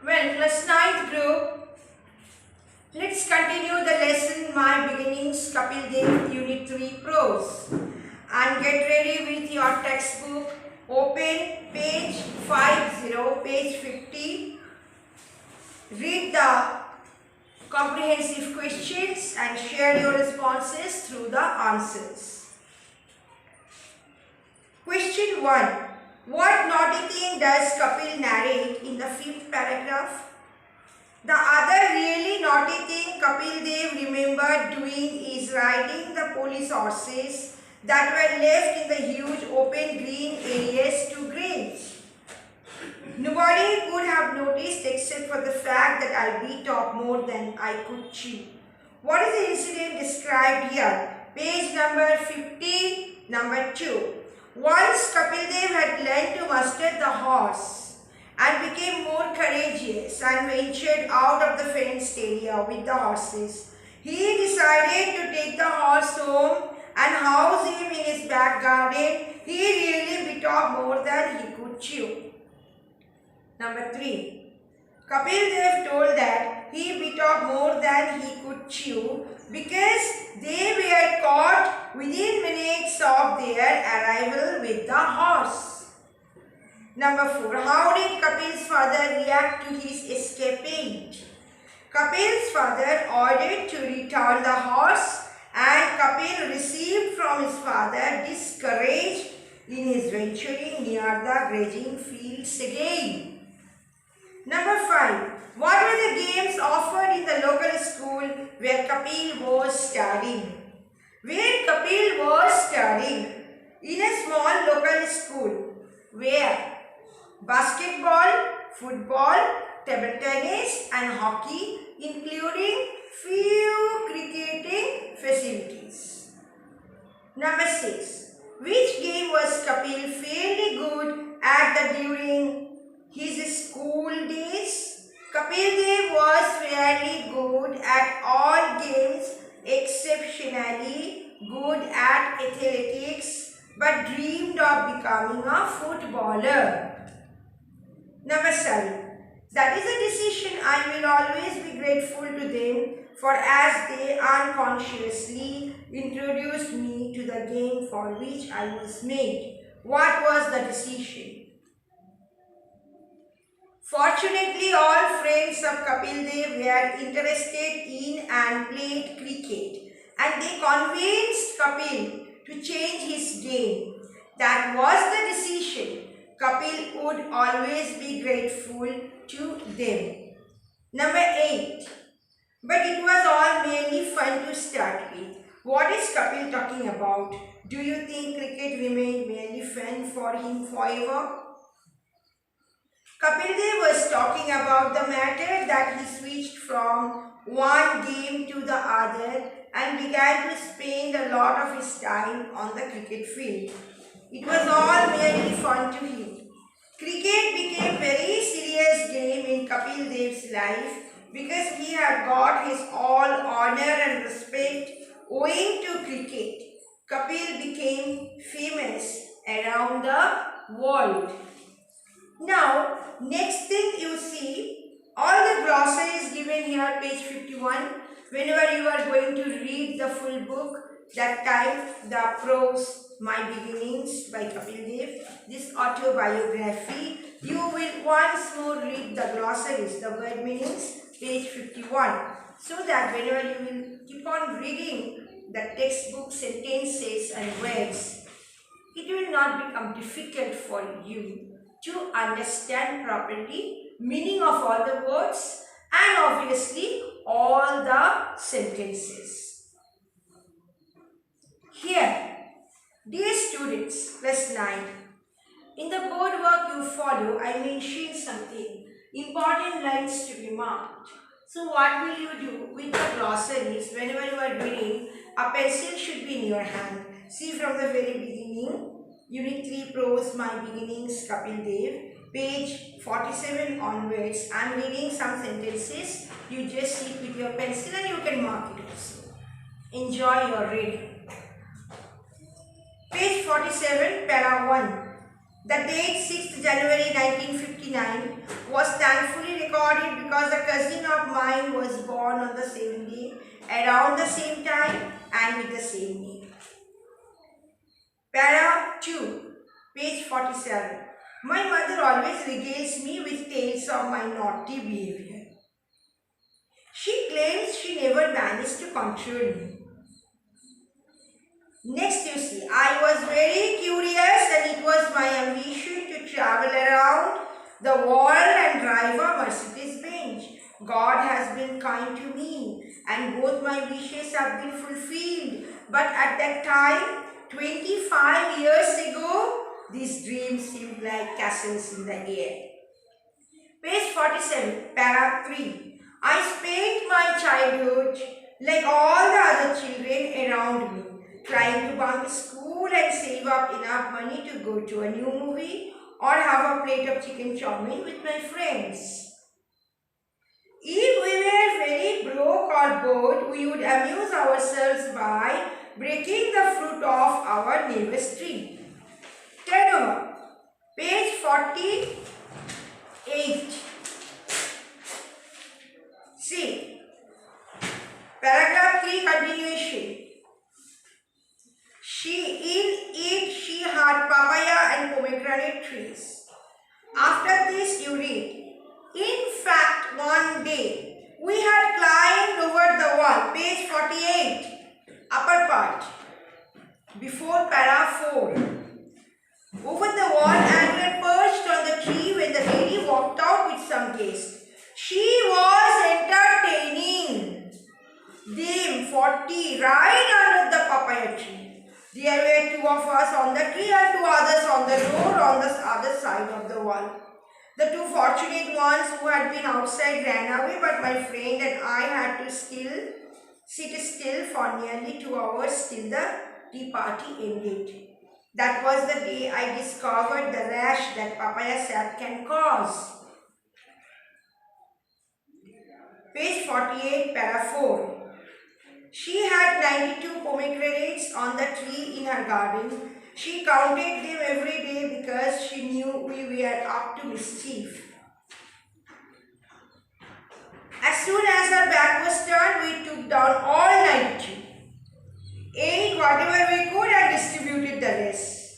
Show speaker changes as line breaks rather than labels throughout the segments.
Well, class 9th group, let's continue the lesson My Beginnings Kapil Dev Unit 3 Prose, and get ready with your textbook. Open page 50, page 50. Read the comprehensive questions and share your responses through the answers. Question 1. What naughty thing does Kapil narrate in the 5th paragraph? The other really naughty thing Kapil Dev remembered doing is riding the police horses that were left in the huge open green areas to graze. Nobody could have noticed except for the fact that I beat off more than I could chew. What is the incident described here? Page number 50, number 2. Once Kapil Dev had learned to muster the horse and became more courageous and ventured out of the fenced area with the horses. He decided to take the horse home and house him in his back garden. He really bit off more than he could chew. Number 3. Kapil Dev told that he bit off more than he could chew because they were caught within minutes of their arrival with the horse. Number 4. How did Kapil's father react to his escapade? Kapil's father ordered to return the horse, and Kapil received from his father discouraged in his venturing near the grazing fields again. Number 5. What were the games offered in the local school where Kapil was studying? Where Kapil was studying? In a small local school. Where? Basketball, football, table tennis and hockey, including few cricketing facilities. Number 6. Which game was Kapil fairly good at during his school days? Kapil Dev was fairly good at all games, exceptionally good at athletics, but dreamed of becoming a footballer. Number 7. That is a decision I will always be grateful to them for, as they unconsciously introduced me to the game for which I was made. What was the decision? Fortunately, all friends of Kapil Dev were interested in and played cricket, and they convinced Kapil to change his game. That was the decision. Kapil would always be grateful to them. Number 8. But it was all merely fun to start with. What is Kapil talking about? Do you think cricket remained merely fun for him forever? Kapil Dev was talking about the matter that he switched from one game to the other and began to spend a lot of his time on the cricket field. It was all merely fun to him. Cricket became a very serious game in Kapil Dev's life because he had got his all honor and respect owing to cricket. Kapil became famous around the world. Now, next thing you see, all the glossaries given here, page 51. Whenever you are going to read the full book, that time the prose My Beginnings by Kapil Dev, this autobiography, you will once more read the glossaries, the word meanings, page 51. So that whenever you will keep on reading the textbook sentences and words, it will not become difficult for you to understand properly meaning of all the words and obviously all the sentences. Here, dear students, class 9, in the board work you follow, I mentioned something, important lines to be marked. So what will you do with the glossaries? Whenever you are reading, a pencil should be in your hand. See from the very beginning, Unit 3 Prose My Beginnings Kapil Dev, page 47 onwards. I am reading some sentences. You just sit with your pencil and you can mark it also. Enjoy your reading. Page 47, para 1. The date 6th January 1959 was thankfully recorded got it because a cousin of mine was born on the same day, around the same time and with the same name. Para 2, page 47. My mother always regales me with tales of my naughty behavior. She claims she never managed to control me. Next you see, I was very curious and it was my ambition to travel around the world and drive a Mercedes Benz. God has been kind to me and both my wishes have been fulfilled. But at that time, 25 years ago, these dreams seemed like castles in the air. Page 47, para 3. I spent my childhood like all the other children around me, trying to bunk school and save up enough money to go to a new movie or have a plate of chicken chow mein with my friends. If we were very broke or bored, we would amuse ourselves by breaking the fruit off our neighbor's tree. Turn over. Page 48. See. Paragraph 3 continuation. She had papaya and pomegranate trees. After this you read, in fact one day we had climbed over the wall, page 48, upper part, before para 4. Over the wall and we had perched on the tree when the lady walked out with some guests. She was entertaining them 40 right under the papaya tree. There were 2 of us on the tree and 2 others on the road on the other side of the wall. The 2 fortunate ones who had been outside ran away, but my friend and I had to sit still for nearly 2 hours till the tea party ended. That was the day I discovered the rash that papaya sap can cause. Page 48, para 4. She had 92 pomegranates on the tree in her garden. She counted them every day because she knew we were up to mischief. As soon as her back was turned, we took down all 92, ate whatever we could and distributed the rest.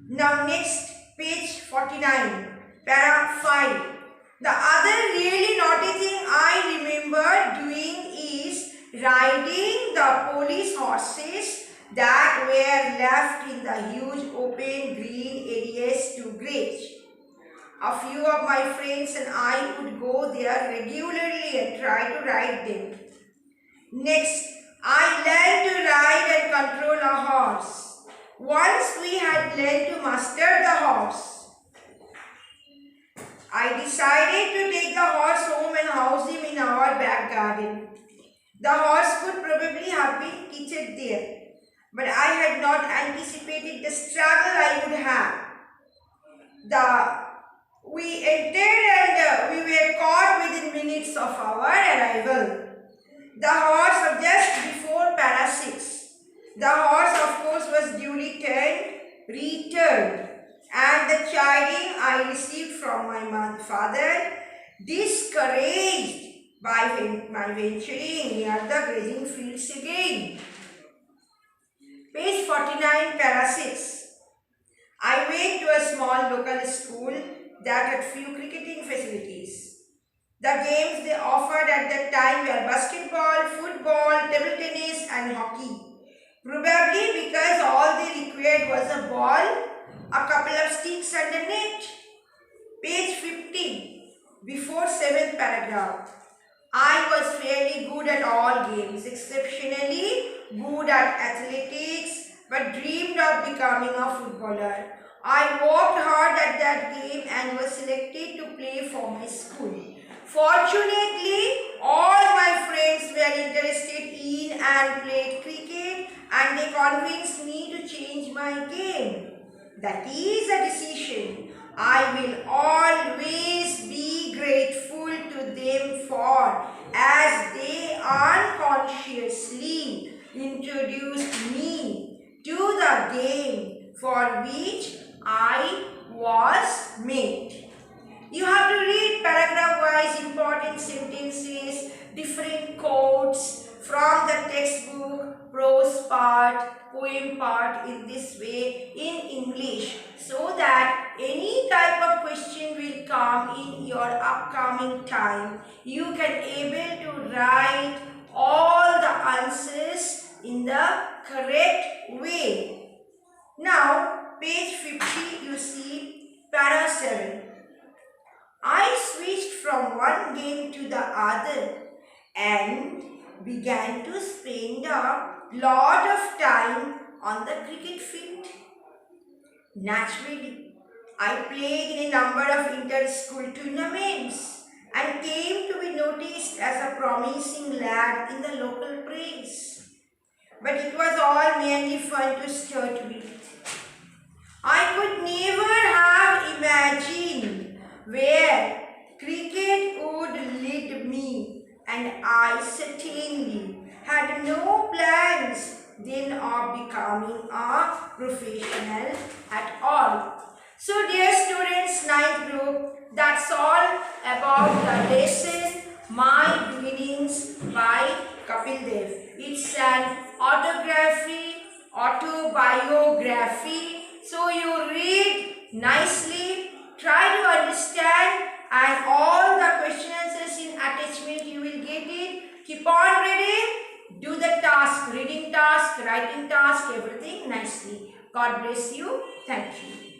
Now next, page 49, para 5. The other really naughty thing I remember doing is riding the police horses that were left in the huge open green areas to graze. A few of my friends and I would go there regularly and try to ride them. Next, I learned to ride and control a horse. Once we had learned to master the horse, I decided to take the horse home and house him in our back garden. The horse could probably have been tethered there, but I had not anticipated the struggle I would have. We entered and we were caught within minutes of our arrival. The horse was just before para 6. The horse, of course, was duly returned, and the chiding I received from my father discouraged by my venturing near the grazing fields again. Page 49, para 6. I went to a small local school that had few cricketing facilities. The games they offered at that time were basketball, football, table tennis and hockey. Probably because all they required was a ball, a couple of sticks and a net. Page 50, before 7th paragraph. I was fairly good at all games, exceptionally good at athletics, but dreamed of becoming a footballer. I worked hard at that game and was selected to play for my school. Fortunately, all my friends were interested in and played cricket, and they convinced me to change my game. That is a decision I will always be grateful to them for, as they unconsciously introduced me to the game for which I was made. You part, poem part in this way in English, so that any type of question will come in your upcoming time. You can able to write all the answers in the correct way. Now, page 50, you see para 7. I switched from one game to the other and began to spend a lot of time on the cricket field. Naturally, I played in a number of inter-school tournaments and came to be noticed as a promising lad in the local praise. But it was all merely fun to start with. I could never have imagined where cricket would lead me, and I certainly had no plans then of becoming a professional at all. So dear students, ninth group, that's all about the lesson My Beginnings by Kapil Dev. It's an autobiography. So you read nicely, try to understand, and all the question answers in attachment you will get it. Keep on reading, do the task, reading task, writing task, everything nicely. God bless you. Thank you.